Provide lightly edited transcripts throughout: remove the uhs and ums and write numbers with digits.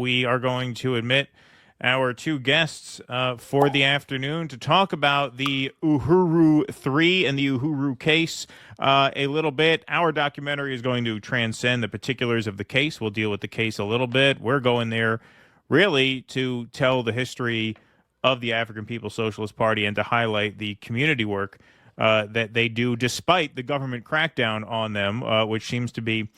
We are going to admit our two guests for the afternoon to talk about the Uhuru 3 and the Uhuru case a little bit. Our documentary is going to transcend the particulars of the case. We'll deal with the case a little bit. We're going there really to tell the history of the African People's Socialist Party and to highlight the community work that they do despite the government crackdown on them, which seems to be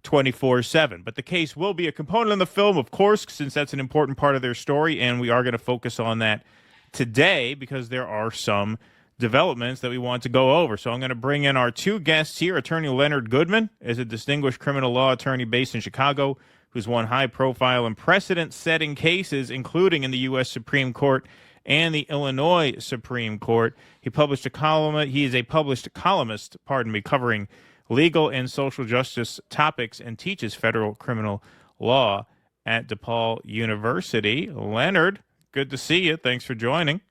24/7. But the case will be a component of the film, of course, since that's an important part of their story, and we are going to focus on that today because there are some developments that we want to go over. So I'm going to bring in our two guests here. Attorney Leonard Goodman is a distinguished criminal law attorney based in Chicago who's won high-profile and precedent-setting cases, including in the U.S. Supreme Court and the Illinois Supreme Court. He is a published columnist, covering legal and social justice topics and teaches federal criminal law at DePaul University. Leonard, good to see you. Thanks for joining.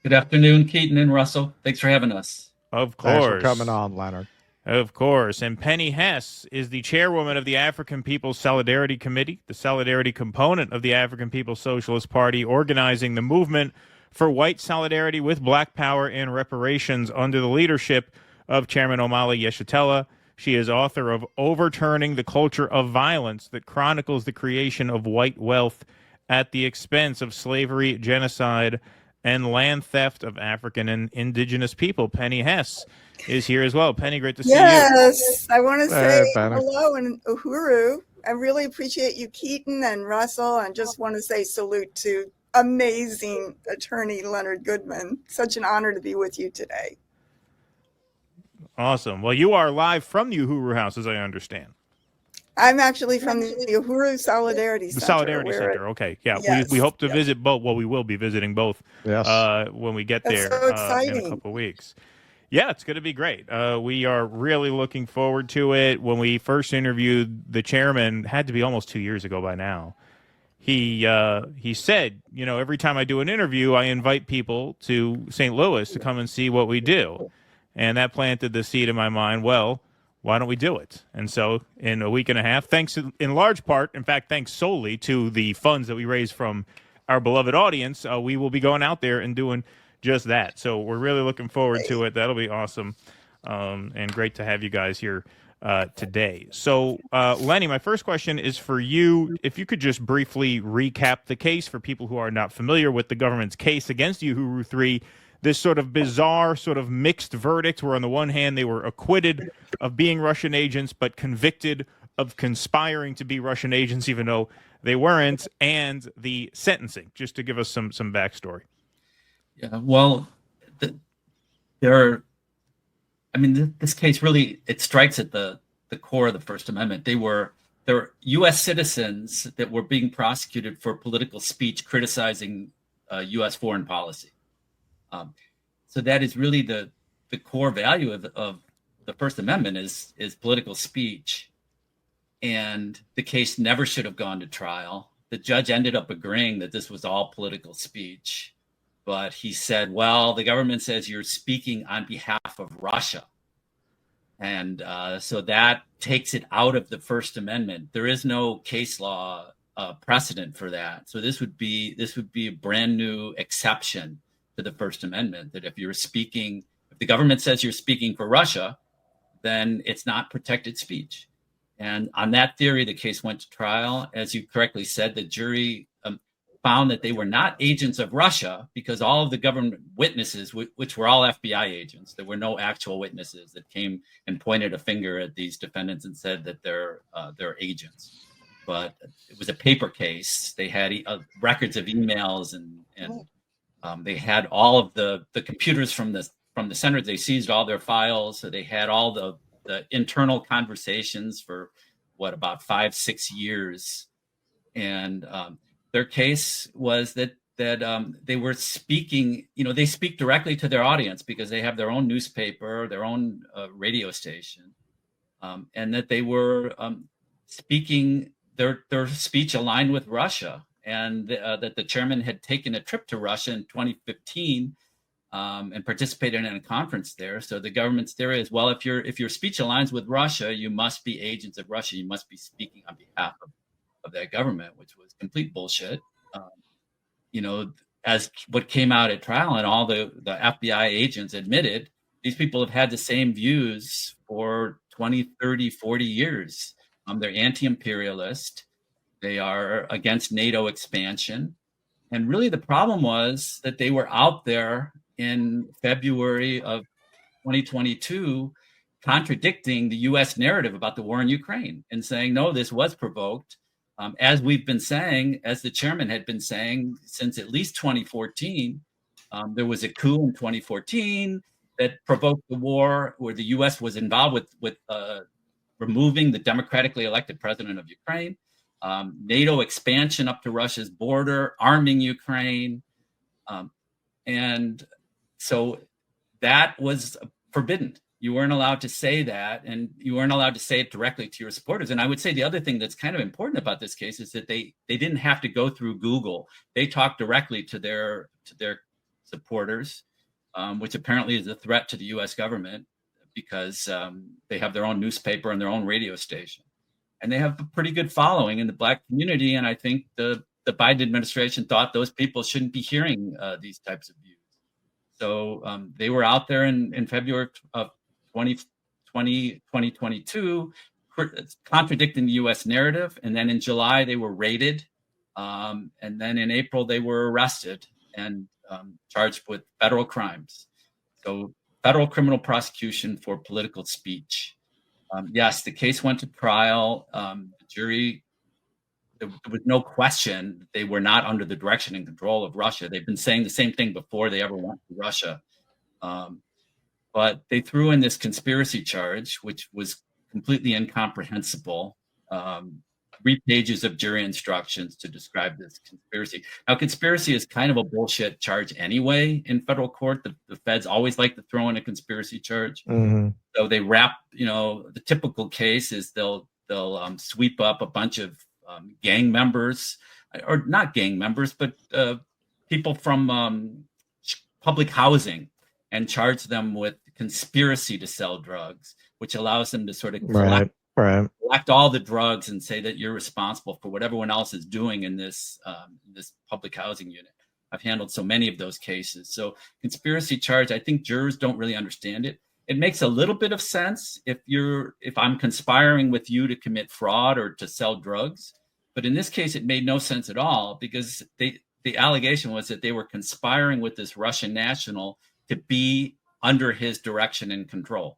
Good afternoon, Keaton and Russell. Thanks for having us. Of course. Thanks for coming on, Leonard. Of course. And Penny Hess is the chairwoman of the African People's Solidarity Committee, the solidarity component of the African People's Socialist Party, organizing the movement for white solidarity with Black power and reparations under the leadership of Chairman Omali Yeshitela. She is author of Overturning the Culture of Violence that chronicles the creation of white wealth at the expense of slavery, genocide, and land theft of African and indigenous people. Penny Hess is here as well. Penny, great to see you. Yes, I want to say hello and Uhuru. I really appreciate you, Keaton and Russell, and just want to say salute to amazing attorney Leonard Goodman. Such an honor to be with you today. Awesome. Well, you are live from the Uhuru House, as I understand. I'm actually from the Uhuru Solidarity Center. The Solidarity Center, okay. Yeah, yes, we hope to visit both. Well, we will be visiting both when we get there so exciting. In a couple of weeks. Yeah, it's going to be great. We are really looking forward to it. When we first interviewed the chairman, had to be almost 2 years ago by now, he said, you know, every time I do an interview, I invite people to St. Louis to come and see what we do. And that planted the seed in my mind, well, why don't we do it? And so in a week and a half, thanks in large part, in fact, thanks solely to the funds that we raised from our beloved audience, we will be going out there and doing just that. So we're really looking forward to it. That'll be awesome. And great to have you guys here today. So, Lenny, my first question is for you. If you could just briefly recap the case for people who are not familiar with the government's case against Uhuru 3, this sort of bizarre, sort of mixed verdict where on the one hand they were acquitted of being Russian agents but convicted of conspiring to be Russian agents even though they weren't, and the sentencing, just to give us some backstory. Yeah, well, this case really, it strikes at the core of the First Amendment. There were U.S. citizens that were being prosecuted for political speech criticizing U.S. foreign policy. So that is really the core value of the First Amendment is political speech. And the case never should have gone to trial. The judge ended up agreeing that this was all political speech. But he said, well, the government says you're speaking on behalf of Russia. And so that takes it out of the First Amendment. There is no case law precedent for that. So this would be a brand new exception to the First Amendment, that if the government says you're speaking for Russia, then it's not protected speech. And on that theory, the case went to trial. As you correctly said, the jury found that they were not agents of Russia because all of the government witnesses, which were all FBI agents, there were no actual witnesses that came and pointed a finger at these defendants and said that they're agents. But it was a paper case. They had records of emails and they had all of the computers from the center. They seized all their files. So they had all the internal conversations for about 5-6 years. And their case was that they were speaking, they speak directly to their audience because they have their own newspaper, their own radio station, and that they were speaking their speech aligned with Russia. And that the chairman had taken a trip to Russia in 2015 and participated in a conference there. So the government's theory is, well, if your speech aligns with Russia, you must be agents of Russia. You must be speaking on behalf that government, which was complete bullshit. You know, as what came out at trial, and all the FBI agents admitted, these people have had the same views for 20, 30, 40 years. They're anti-imperialist. They are against NATO expansion. And really the problem was that they were out there in February of 2022 contradicting the US narrative about the war in Ukraine and saying, no, this was provoked. As we've been saying, as the chairman had been saying since at least 2014, there was a coup in 2014 that provoked the war, where the US was involved with removing the democratically elected president of Ukraine, NATO expansion up to Russia's border, arming Ukraine. And so that was forbidden. You weren't allowed to say that, and you weren't allowed to say it directly to your supporters. And I would say the other thing that's kind of important about this case is that they didn't have to go through Google. They talked directly to their supporters, which apparently is a threat to the U.S. government, because they have their own newspaper and their own radio station. And they have a pretty good following in the Black community. And I think the Biden administration thought those people shouldn't be hearing these types of views. So they were out there in February of 2022, contradicting the U.S. narrative. And then in July, they were raided. And then in April, they were arrested and charged with federal crimes. So federal criminal prosecution for political speech. Yes, the case went to trial. The jury, there was no question that they were not under the direction and control of Russia. They've been saying the same thing before they ever went to Russia. But they threw in this conspiracy charge, which was completely incomprehensible. 3 pages of jury instructions to describe this conspiracy. Now, conspiracy is kind of a bullshit charge anyway in federal court. The feds always like to throw in a conspiracy charge. Mm-hmm. So they wrap, the typical case is they'll sweep up a bunch of gang members, or not gang members, but people from public housing, and charge them with conspiracy to sell drugs, which allows them to sort of collect all the drugs and say that you're responsible for what everyone else is doing in this public housing unit. I've handled so many of those cases. So conspiracy charge, I think jurors don't really understand it. It makes a little bit of sense if I'm conspiring with you to commit fraud or to sell drugs. But in this case, it made no sense at all, because the allegation was that they were conspiring with this Russian national to be under his direction and control.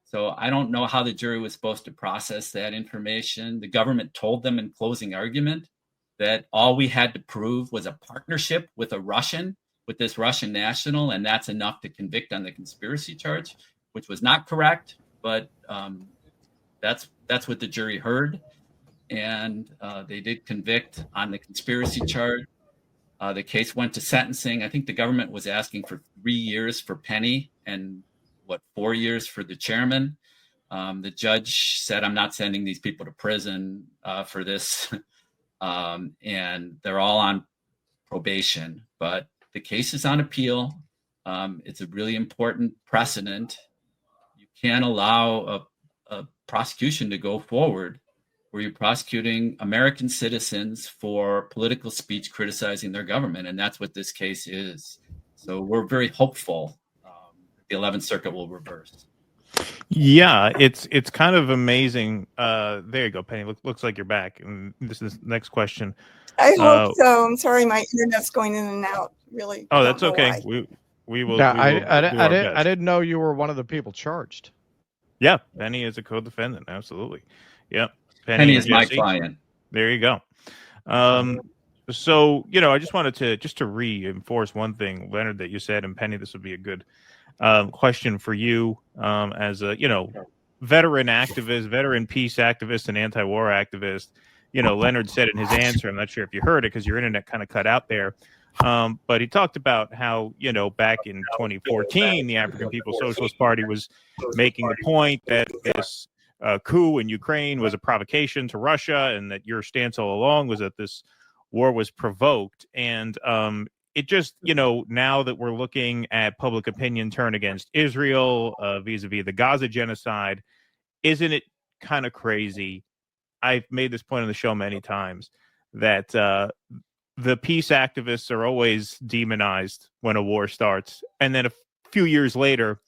So I don't know how the jury was supposed to process that information. The government told them in closing argument that all we had to prove was a partnership with this Russian national, and that's enough to convict on the conspiracy charge, which was not correct, but that's what the jury heard. And they did convict on the conspiracy charge. The case went to sentencing. I think the government was asking for 3 years for Penny and 4 years for the chairman. The judge said, I'm not sending these people to prison for this. And they're all on probation, but the case is on appeal. It's a really important precedent. You can't allow a prosecution to go forward where you're prosecuting American citizens for political speech criticizing their government. And that's what this case is. So we're very hopeful the 11th Circuit will reverse. Yeah, it's kind of amazing. There you go, Penny. Looks like you're back. And this is the next question. I hope so. I'm sorry, my internet's going in and out. Really. Oh, that's okay. We will. Yeah, I didn't know you were one of the people charged. Yeah, Penny is a co-defendant. Absolutely. Yep. Penny is my client. There you go. So, I just wanted to reinforce one thing, Leonard, that you said, and Penny, this would be a good question for you as a, veteran activist, veteran peace activist, and anti-war activist. Leonard said in his answer, I'm not sure if you heard it because your internet kind of cut out there, but he talked about how, back in 2014, the African People's Socialist Party was making the point that this coup in Ukraine was a provocation to Russia, and that your stance all along was that this war was provoked. And it just, now that we're looking at public opinion turn against Israel vis-a-vis the Gaza genocide, isn't it kind of crazy? I've made this point on the show many times that the peace activists are always demonized when a war starts, and then a few years later,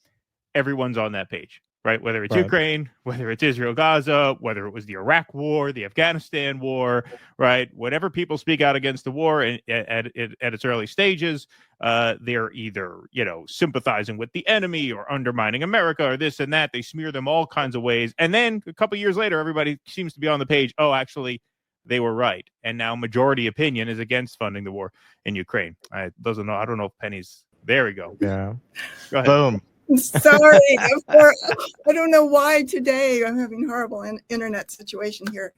everyone's on that page, right? Whether it's Ukraine, whether it's Israel, Gaza, whether it was the Iraq war, the Afghanistan war, right? Whenever people speak out against the war at its early stages, they're either, sympathizing with the enemy or undermining America or this and that. They smear them all kinds of ways. And then a couple years later, everybody seems to be on the page. Oh, actually, they were right. And now majority opinion is against funding the war in Ukraine. I don't know if Penny's, there we go. Yeah. Go ahead. Boom. Sorry, I don't know why today I'm having horrible internet situation here.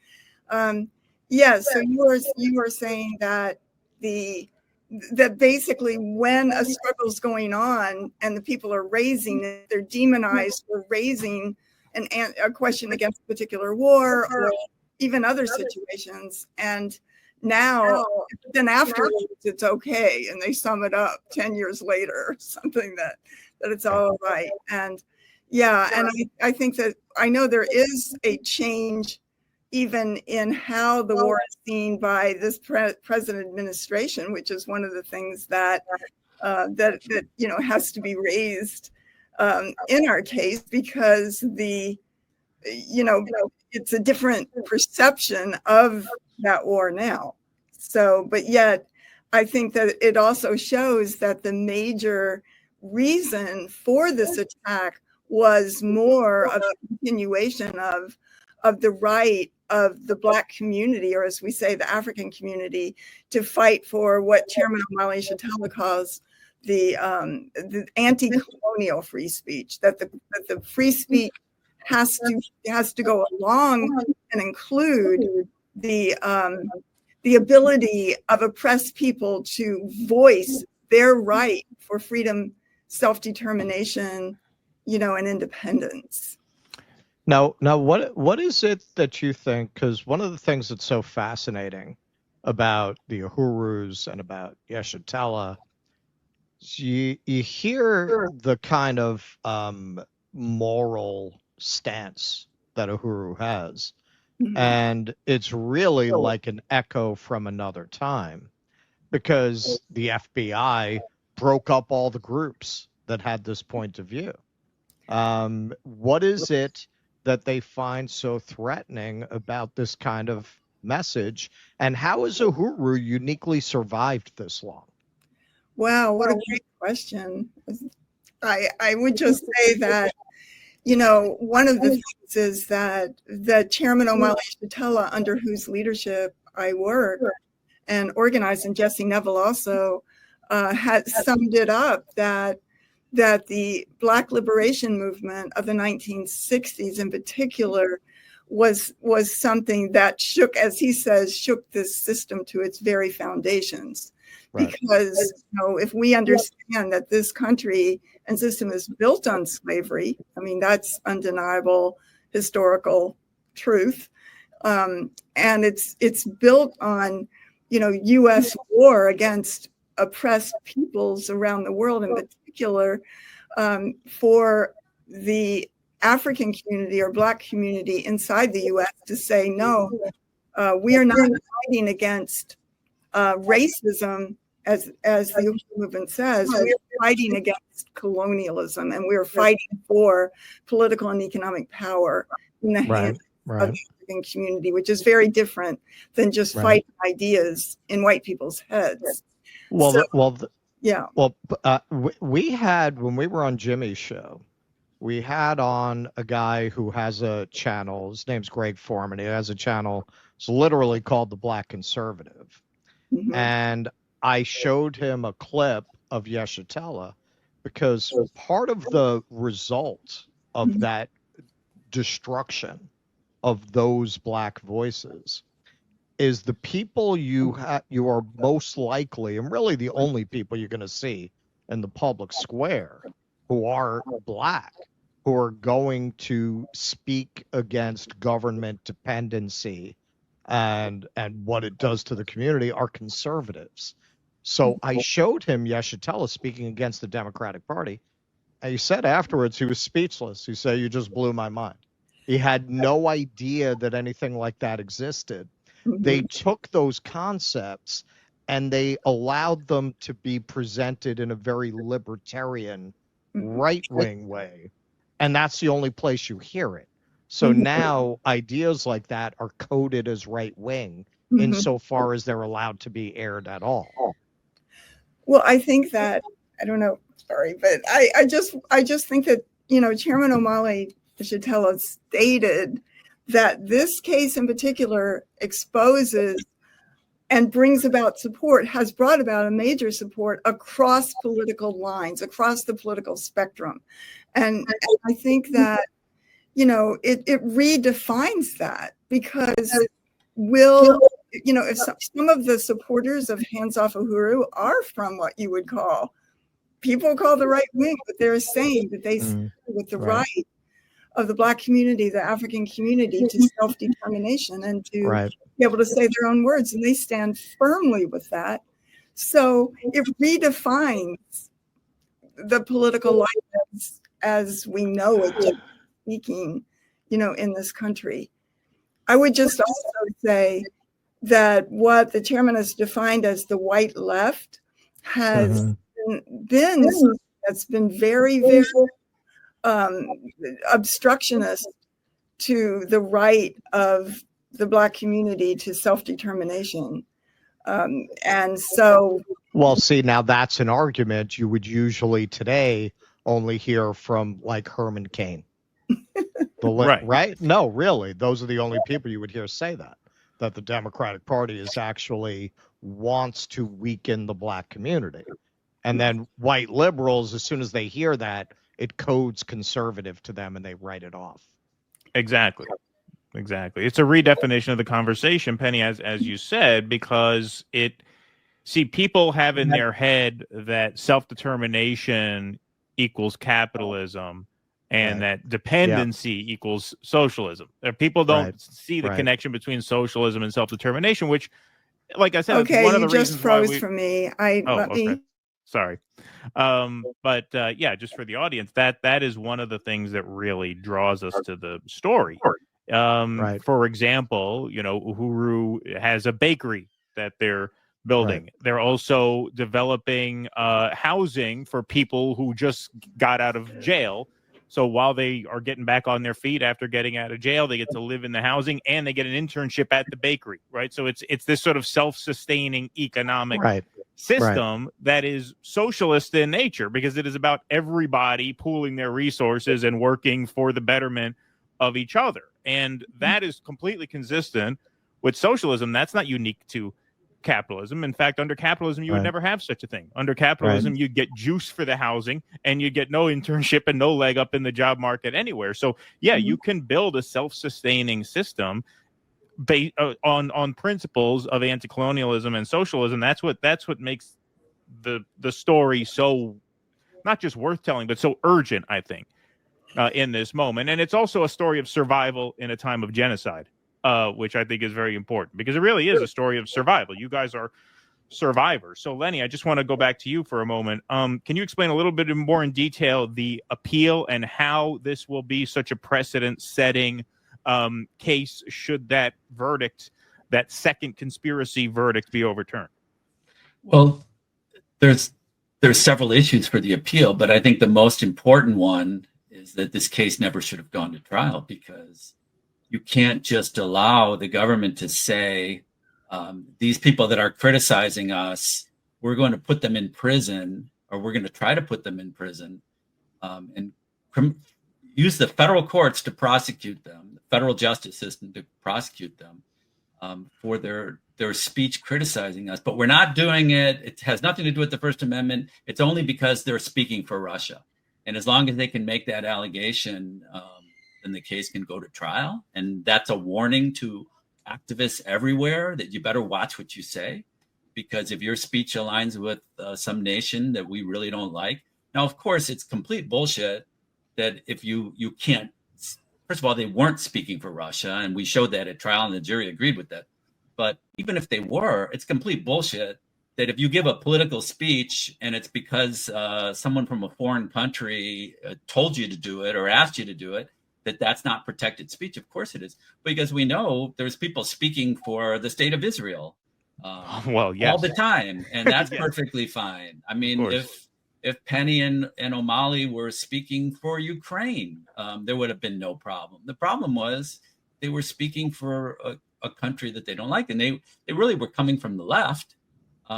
Yes, so you were saying that that basically when a struggle is going on and the people are raising it, they're demonized for raising a question against a particular war or even other situations, and now then afterwards it's okay, and they sum it up 10 years later, something that it's all right. And and I think that I know there is a change even in how the war is seen by this present administration, which is one of the things that has to be raised in our case, because it's a different perception of that war now. So, but yet I think that it also shows that the major reason for this attack was more of a continuation of the right of the Black community, or as we say, the African community, to fight for what Chairman Omali Yeshitela calls the anti-colonial free speech, that the free speech has to go along and include the ability of oppressed people to voice their right for freedom, self-determination, and independence. Now, what is it that you think? Because one of the things that's so fascinating about the Uhurus and about Yeshitela, you hear the kind of moral stance that Uhuru has, and it's really like an echo from another time, because the FBI broke up all the groups that had this point of view. What is it that they find so threatening about this kind of message, and how has Uhuru uniquely survived this long? Wow, what a great question. I would just say that, one of the things is that the Chairman Omali Yeshitela, under whose leadership I work and organized, and Jesse Neville also had summed it up, that the Black liberation movement of the 1960s in particular was something that shook, as he says, shook this system to its very foundations. Right. Because if we understand that this country and system is built on slavery, I mean, that's undeniable historical truth, and it's built on U.S. war against oppressed peoples around the world, in particular for the African community or Black community inside the U.S. to say, no, we are not fighting against racism, as the movement says. We are fighting against colonialism, and we are fighting for political and economic power in the hands of the African community, which is very different than just fighting ideas in white people's heads. We had, when we were on Jimmy's show, we had on a guy who has a channel. His name's Greg Foreman. He has a channel. It's literally called The Black Conservative. Mm-hmm. And I showed him a clip of Yeshitela, because part of the result of that destruction of those Black voices is the people you are most likely, and really the only people you're going to see in the public square who are Black, who are going to speak against government dependency and what it does to the community, are conservatives. So I showed him Yeshitela speaking against the Democratic Party, and he said afterwards he was speechless. He said, "You just blew my mind." He had no idea that anything like that existed. They took those concepts and they allowed them to be presented in a very libertarian, right-wing way. And that's the only place you hear it. So now ideas like that are coded as right-wing insofar as they're allowed to be aired at all. Well, I think that, I don't know, sorry, but I just think that, Chairman O'Malley Shatella stated that this case in particular exposes and brings about support, has brought about a major support across political lines, across the political spectrum. And I think that, it redefines that, because if some of the supporters of Hands Off Uhuru are from what you would call, people call the right wing, but they're saying that they stand with the right of the Black community, the African community, to self-determination and to be able to say their own words, and they stand firmly with that. So it redefines the political life as we know it, speaking, in this country. I would just also say that what the chairman has defined as the white left has been very, very obstructionist to the right of the Black community to self-determination. And so... Well, see, now that's an argument you would usually today only hear from like Herman Cain. Right? No, really. Those are the only people you would hear say that the Democratic Party is actually wants to weaken the Black community. And then white liberals, as soon as they hear that, it codes conservative to them and they write it off. Exactly. It's a redefinition of the conversation, Penny, as you said, because people have in their head that self-determination equals capitalism and that dependency equals socialism. People don't see the connection between socialism and self-determination, which, like I said, okay, one of the you just reasons froze for me. Sorry. Just for the audience, that is one of the things that really draws us to the story. For example, Uhuru has a bakery that they're building. They're also developing housing for people who just got out of jail. So while they are getting back on their feet after getting out of jail, they get to live in the housing and they get an internship at the bakery, right? So it's this sort of self-sustaining economic system that is socialist in nature, because it is about everybody pooling their resources and working for the betterment of each other. And that is completely consistent with socialism. That's not unique to capitalism. In fact, under capitalism, you would never have such a thing. Under capitalism, you'd get juice for the housing and you get no internship and no leg up in the job market anywhere. So you can build a self-sustaining system based on principles of anti-colonialism and socialism. That's what makes the story so not just worth telling, but so urgent, I think, in this moment. And it's also a story of survival in a time of genocide, which I think is very important, because it really is a story of survival. You guys are survivors. So, Lenny, I just want to go back to you for a moment. Can you explain a little bit more in detail the appeal and how this will be such a precedent-setting case should that verdict, that second conspiracy verdict, be overturned? Well, there's several issues for the appeal, but I think the most important one is that this case never should have gone to trial, because you can't just allow the government to say, these people that are criticizing us, we're going to put them in prison, or we're going to try to put them in prison, and use the federal courts to prosecute them, the federal justice system to prosecute them for their speech criticizing us. But we're not doing it. It has nothing to do with the First Amendment. It's only because they're speaking for Russia. And as long as they can make that allegation, then the case can go to trial. And that's a warning to activists everywhere that you better watch what you say, because if your speech aligns with some nation that we really don't like. Now, of course, it's complete bullshit that if you can't, first of all, they weren't speaking for Russia, and we showed that at trial and the jury agreed with that. But even if they were, it's complete bullshit that if you give a political speech and it's because someone from a foreign country told you to do it or asked you to do it, that that's not protected speech. Of course it is, because we know there's people speaking for the state of Israel well, yes, all the time, and that's yes, perfectly fine. I mean, if Penny and O'Malley were speaking for Ukraine, there would have been no problem. The problem was they were speaking for a country that they don't like, and they really were coming from the left.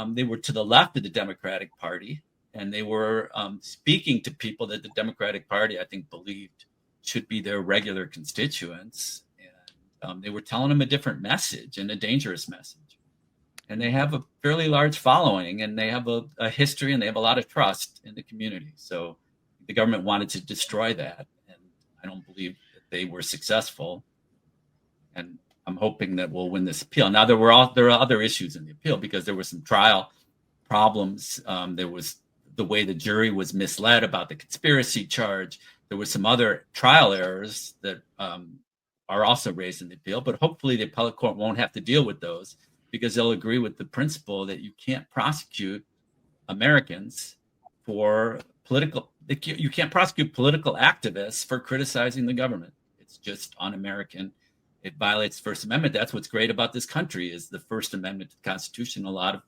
They were to the left of the Democratic Party, and they were speaking to people that the Democratic Party, I think, believed should be their regular constituents. And they were telling them a different message, and a dangerous message. And they have a fairly large following, and they have a history, and they have a lot of trust in the community. So the government wanted to destroy that, and I don't believe that they were successful. And I'm hoping that we'll win this appeal. Now, there are other issues in the appeal, because there were some trial problems. There was the way the jury was misled about the conspiracy charge. There were some other trial errors that are also raised in the appeal, but hopefully the appellate court won't have to deal with those, because they'll agree with the principle that you can't prosecute Americans for you can't prosecute political activists for criticizing the government. It's just un-American. It violates the First Amendment. That's what's great about this country, is the First Amendment to the Constitution. A lot of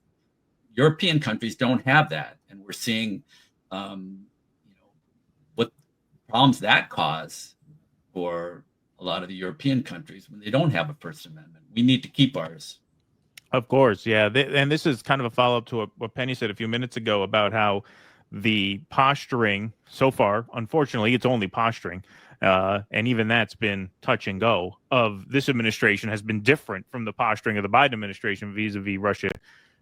European countries don't have that, and we're seeing what problems that cause for a lot of the European countries when they don't have a First Amendment. We need to keep ours. Of course, yeah. And this is kind of a follow-up to what Penny said a few minutes ago about how the posturing so far, unfortunately, it's only posturing, and even that's been touch and go, of this administration has been different from the posturing of the Biden administration vis-a-vis Russia,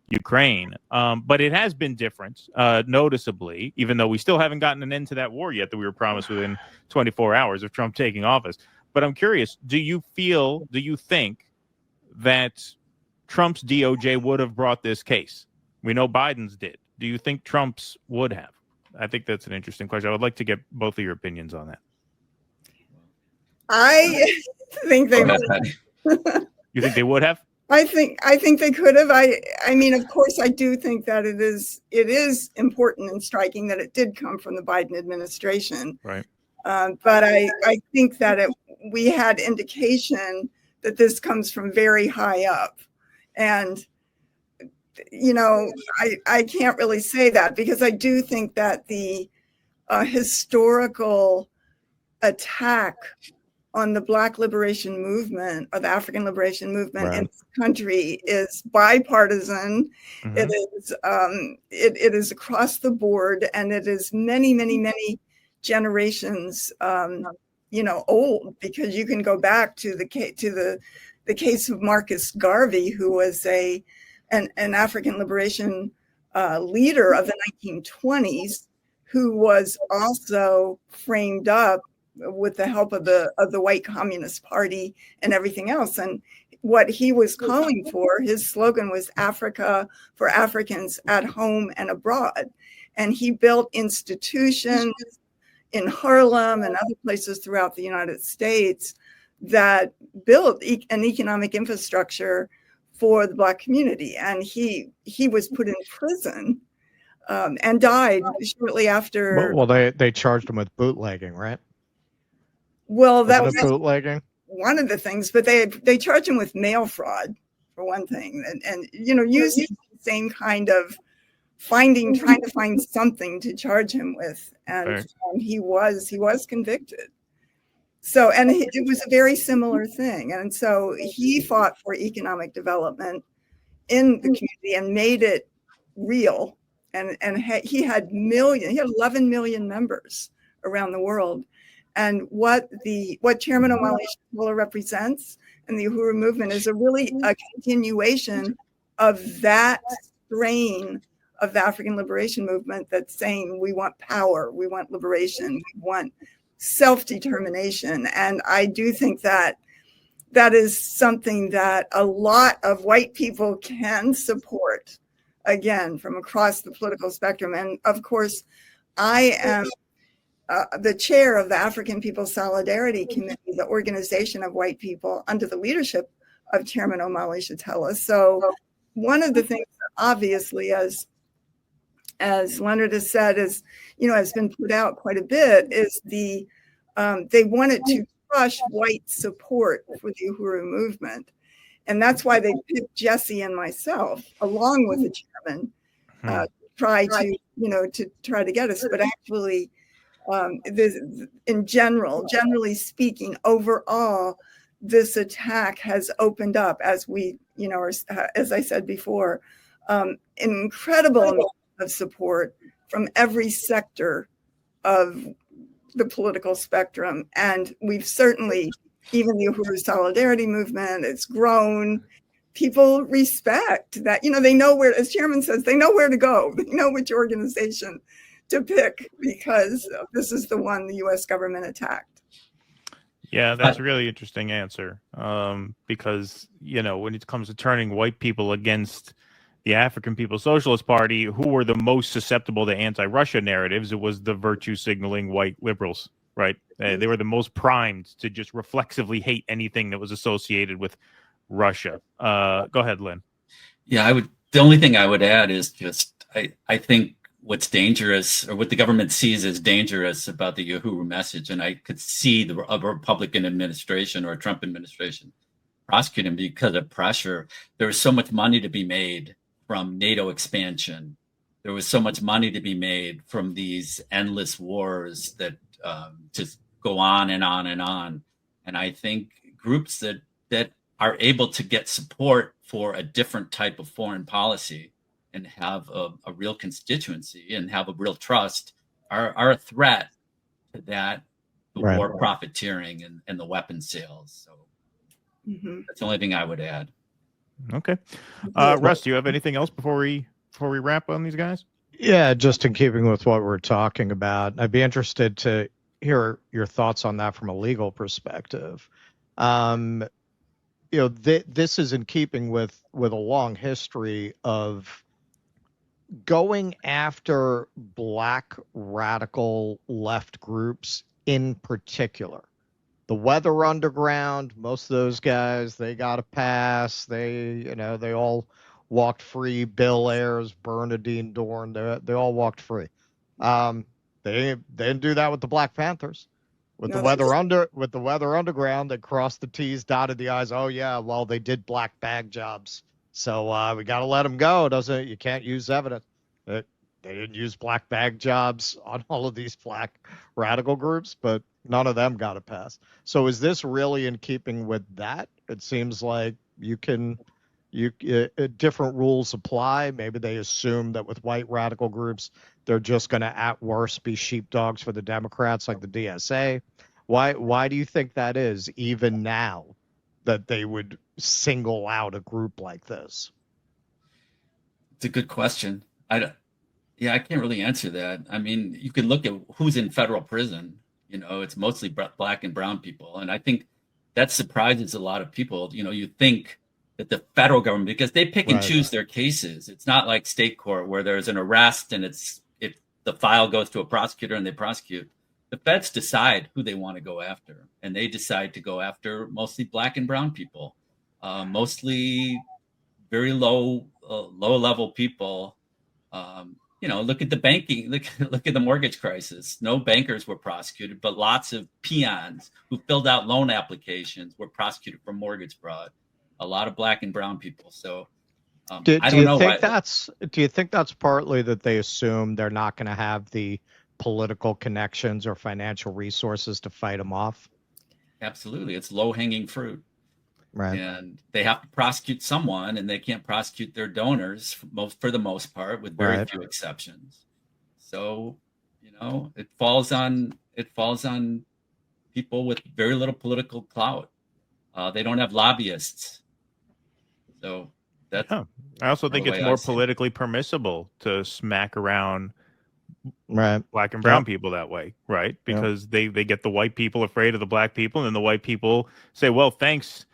Ukraine. But it has been different, noticeably, even though we still haven't gotten an end to that war yet that we were promised within 24 hours of Trump taking office. But I'm curious, do you think that Trump's DOJ would have brought this case? We know Biden's did. Do you think Trump's would have? I think that's an interesting question. I would like to get both of your opinions on that. I think they would. You think they would have? I think they could have. I mean, of course, I do think that it is important and striking that it did come from the Biden administration. Right. But I think that we had indication that this comes from very high up. And, I can't really say that, because I do think that the historical attack on the Black liberation movement, or the African liberation movement, right, in this country is bipartisan. Mm-hmm. It is across the board, and it is many, many, many generations, old, because you can go back to the case of Marcus Garvey, who was an African liberation leader of the 1920s, who was also framed up with the help of the white Communist Party and everything else. And what he was calling for, his slogan was Africa for Africans at home and abroad. And he built institutions in Harlem and other places throughout the United States that built an economic infrastructure for the Black community. And he was put in prison and died shortly after. Well, they charged him with bootlegging, right? Well, that was bootlegging, one of the things, but they charged him with mail fraud, for one thing, and using the same kind of trying to find something to charge him with, and right. He was convicted. So, and it was a very similar thing, and so he fought for economic development in the community and made it real, and he had 11 million members around the world. And what Chairman O'Malley represents and the Uhuru movement is a continuation of that strain of the African liberation movement that's saying we want power, we want liberation, we want self-determination. And I do think that is something that a lot of white people can support, again, from across the political spectrum. And of course, I am the chair of the African People's Solidarity Committee, the organization of white people under the leadership of Chairman O'Malley Shatella. So one of the things that obviously, as Leonard has said, has been put out quite a bit, is they wanted to crush white support for the Uhuru movement. And that's why they picked Jesse and myself, along with the chairman, try to get us. But actually, generally speaking, overall, this attack has opened up, as as I said before, an incredible amount of support from every sector of the political spectrum. And we've certainly, even the Uhuru Solidarity movement, it's grown. People respect that, they know where, as chairman says, they know where to go. They know which organization to pick because this is the one the U.S. government attacked. Yeah, that's a really interesting answer. Because, when it comes to turning white people against the African People's Socialist Party, who were the most susceptible to anti-Russia narratives, it was the virtue signaling white liberals, right? They were the most primed to just reflexively hate anything that was associated with Russia. Go ahead, Lynn. Yeah, the only thing I would add is just, I think what's dangerous, or what the government sees as dangerous about the Uhuru message, and I could see a Republican administration or a Trump administration prosecuting because of pressure. There was so much money to be made from NATO expansion. There was so much money to be made from these endless wars that just go on and on and on. And I think groups that are able to get support for a different type of foreign policy and have a real constituency and have a real trust are a threat to that, the war profiteering and the weapon sales. So that's the only thing I would add. Okay. Russ, do you have anything else before we wrap on these guys? Yeah, just in keeping with what we're talking about, I'd be interested to hear your thoughts on that from a legal perspective. This is in keeping with a long history of going after Black radical left groups in particular. The Weather Underground, most of those guys, they got a pass. They all walked free. Bill Ayers, Bernadine Dorn, they all walked free. They didn't do that with the Black Panthers. With the Weather Underground, they crossed the T's, dotted the I's. Oh yeah, well they did black bag jobs, so we got to let them go. You can't use evidence. They didn't use black bag jobs on all of these Black radical groups, but none of them got a pass. So is this really in keeping with that? It seems like different rules apply. Maybe they assume that with white radical groups, they're just going to at worst be sheepdogs for the Democrats, like the DSA. Why do you think that is, even now, that they would single out a group like this? It's a good question. I can't really answer that. I mean, you can look at who's in federal prison. It's mostly Black and brown people. And I think that surprises a lot of people. You think that the federal government, because they pick and choose their cases. It's not like state court where there's an arrest and if the file goes to a prosecutor and they prosecute. The feds decide who they want to go after. And they decide to go after mostly Black and brown people, mostly very low level people. Look at the banking, look at the mortgage crisis. No bankers were prosecuted, but lots of peons who filled out loan applications were prosecuted for mortgage fraud. A lot of Black and brown people. So do you think that's partly that they assume they're not going to have the political connections or financial resources to fight them off? Absolutely. It's low hanging fruit. Right. And they have to prosecute someone, and they can't prosecute their donors for the most part, with very few exceptions. So, it falls on people with very little political clout. They don't have lobbyists. So that's. I also think it's more politically permissible to smack around Black and brown people that way, right? Because they get the white people afraid of the Black people, and then the white people say, well, thanks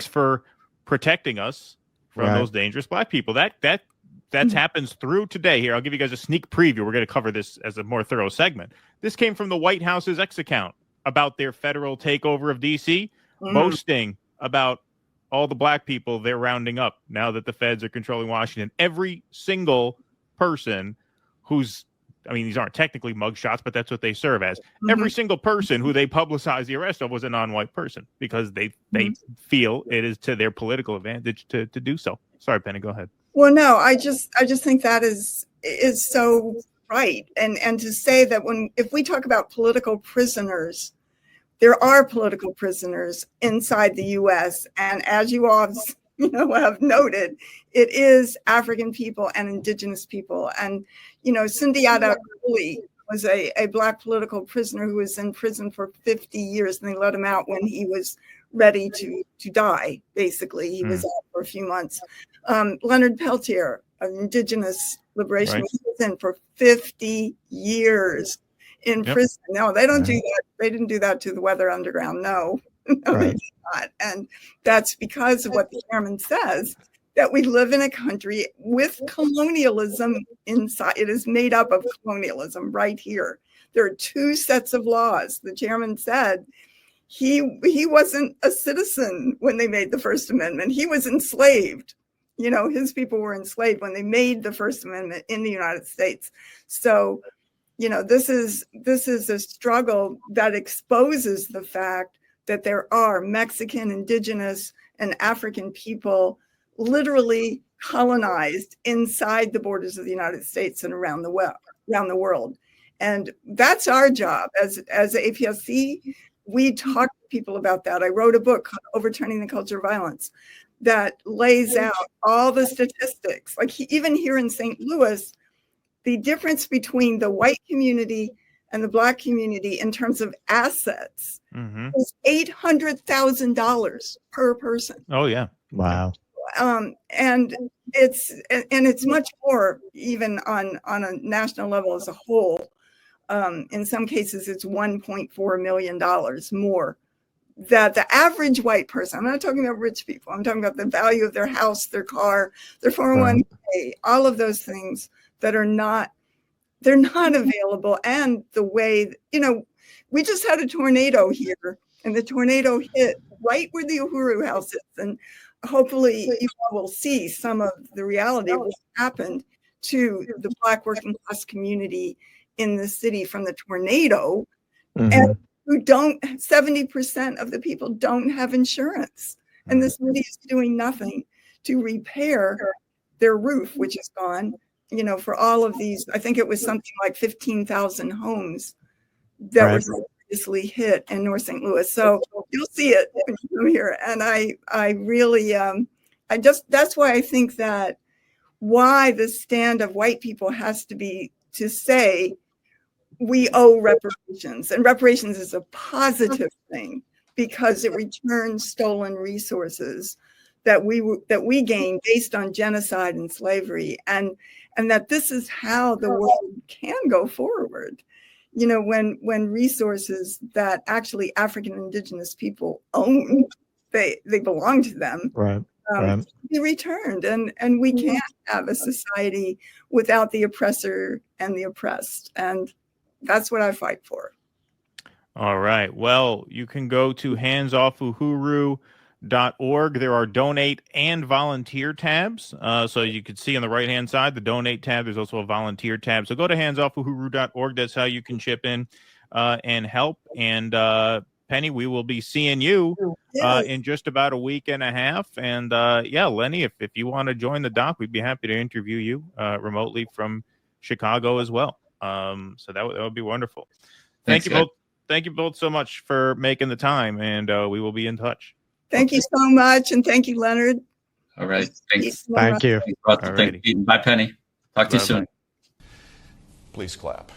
for protecting us from those dangerous Black people. That happens through today. Here, I'll give you guys a sneak preview. We're going to cover this as a more thorough segment. This came from the White House's X account about their federal takeover of DC, boasting about all the Black people they're rounding up now that the feds are controlling Washington. Every single person who's I mean, these aren't technically mugshots, but that's what they serve as. Every single person who they publicize the arrest of was a non-white person because they feel it is to their political advantage to do so. Sorry, Penny, go ahead. Well, no, I just think that is so right. And to say that if we talk about political prisoners, there are political prisoners inside the U.S. And as you all have noted, it is African people and indigenous people. And, Sundiata Ali was a Black political prisoner who was in prison for 50 years, and they let him out when he was ready to die, basically. He was out for a few months. Leonard Peltier, an indigenous liberation, was in for 50 years in prison. No, they don't do that. They didn't do that to the Weather Underground. No, they did not. And that's because of what the chairman says, that we live in a country with colonialism inside. It is made up of colonialism right here. There are two sets of laws. The chairman said he wasn't a citizen when they made the First Amendment. He was enslaved. His people were enslaved when they made the First Amendment in the United States. So, this is a struggle that exposes the fact that there are Mexican, indigenous, and African people literally colonized inside the borders of the United States and around the world. And that's our job as APSC. We talk to people about that. I wrote a book called Overturning the Culture of Violence that lays out all the statistics. Like even here in St. Louis, the difference between the white community and the Black community in terms of assets is $800,000 per person. Oh yeah, wow. And it's much more even on a national level as a whole. In some cases, it's $1.4 million more that the average white person, I'm not talking about rich people, I'm talking about the value of their house, their car, their 401k, all of those things that are not available. And the way, we just had a tornado here, and the tornado hit right where the Uhuru house is. And hopefully you all will see some of the reality of what happened to the Black working class community in the city from the tornado. And 70% of the people don't have insurance. And the city is doing nothing to repair their roof, which is gone, for all of these. I think it was something like 15,000 homes that were seriously hit in North St. Louis. So you'll see it when you come here. And I really, that's why I think that why the stand of white people has to be to say, we owe reparations, and reparations is a positive thing because it returns stolen resources that we gain based on genocide and slavery, and that this is how the world can go forward. When resources that actually African indigenous people own, they belong to them, be returned, and we can't have a society without the oppressor and the oppressed, and that's what I fight for. All right. Well, you can go to handsoffuhuru.org. There are donate and volunteer tabs. So you can see on the right-hand side, the donate tab. There's also a volunteer tab. So go to handsoffuhuru.org. That's how you can chip in and help. And Penny, we will be seeing you in just about a week and a half. And Lenny, if you want to join the doc, we'd be happy to interview you remotely from Chicago as well. So that would be wonderful. Thank you both. Thank you both so much for making the time, and we will be in touch. Thank you so much, and thank you, Leonard. All right. Thanks. Thank you. Bye, Penny. Talk to you soon. Please clap.